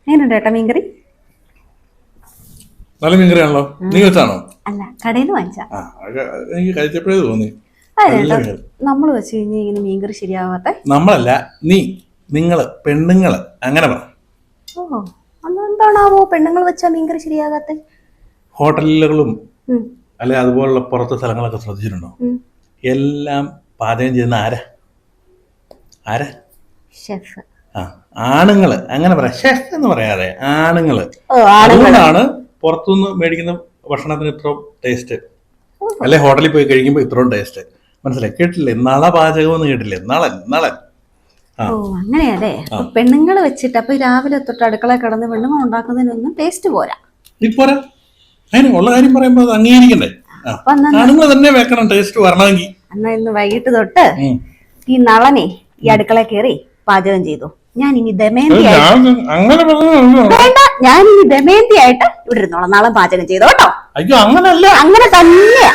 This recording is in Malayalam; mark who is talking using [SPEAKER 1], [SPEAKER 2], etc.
[SPEAKER 1] എങ്ങനെയുണ്ട് ഏട്ടാ മീൻകറി?
[SPEAKER 2] നല്ല മീൻകറിയാണല്ലോ. നീ വെച്ചാണോ?
[SPEAKER 1] അല്ല, കടയിൽ നിന്ന് വാങ്ങിച്ചാ.
[SPEAKER 2] എനിക്ക് കഴിച്ചപ്പോഴേ തോന്നി.
[SPEAKER 1] നമ്മൾ വെച്ച് കഴിഞ്ഞാൽ ഇങ്ങനെ മീൻകറി ശരിയാവാത്ത.
[SPEAKER 2] നമ്മളല്ല, നിങ്ങള് പെണ്ണുങ്ങള് അങ്ങനെ പറ.
[SPEAKER 1] ഓ, അന്നെന്താണാവോ പെണ്ണുങ്ങൾ വെച്ചാ മീൻകറി ശരിയാകാത്ത?
[SPEAKER 2] ഹോട്ടലുകളും അല്ലെ അതുപോലുള്ള പുറത്തെ സ്ഥലങ്ങളൊക്കെ ശ്രദ്ധിച്ചിട്ടുണ്ടോ? എല്ലാം പാചകം ചെയ്യുന്ന ആരാ?
[SPEAKER 1] ഷെഫ്.
[SPEAKER 2] ആണുങ്ങള് അങ്ങനെ പറയാം. ഷെഫ് എന്ന് പറയാതെ ആണുങ്ങള്. അതുകൊണ്ടാണ് പുറത്തുനിന്ന് മേടിക്കുന്ന ഭക്ഷണത്തിന് ഇത്രയും ടേസ്റ്റ്, അല്ലെ ഹോട്ടലിൽ പോയി കഴിക്കുമ്പോ ഇത്രയും ടേസ്റ്റ്. മനസ്സിലായി? കേട്ടില്ലേ? പാചകം എന്ന് കേട്ടില്ലേ? നളൻ.
[SPEAKER 1] ഓ, അങ്ങനെയല്ലേ. പെണ്ണുങ്ങൾ വെച്ചിട്ട് അപ്പൊ രാവിലെ തൊട്ട് അടുക്കള കിടന്ന് പെണ്ണുങ്ങൾ ഉണ്ടാക്കുന്നതിനൊന്നും ടേസ്റ്റ് പോരാ.
[SPEAKER 2] പോരാ, അതിന് ഉള്ള കാര്യം പറയുമ്പോ അത് അംഗീകരിക്കണ്ടേ? ആണുങ്ങൾ തന്നെ വെക്കണം ടേസ്റ്റ് വരണമെങ്കിൽ.
[SPEAKER 1] എന്നാ ഇന്ന് വൈകിട്ട് തൊട്ട് ഈ നളനെ ഈ അടുക്കള കയറി പാചകം ചെയ്തു. ഞാൻ ഇനി ദമയന്തി ആയിട്ട് ഇവിടെ ഇരുന്നോളാം. നളൻ പാചകം ചെയ്തോ കേട്ടോ.
[SPEAKER 2] അയ്യോ, അങ്ങനല്ല.
[SPEAKER 1] അങ്ങനെ തന്നെയാ.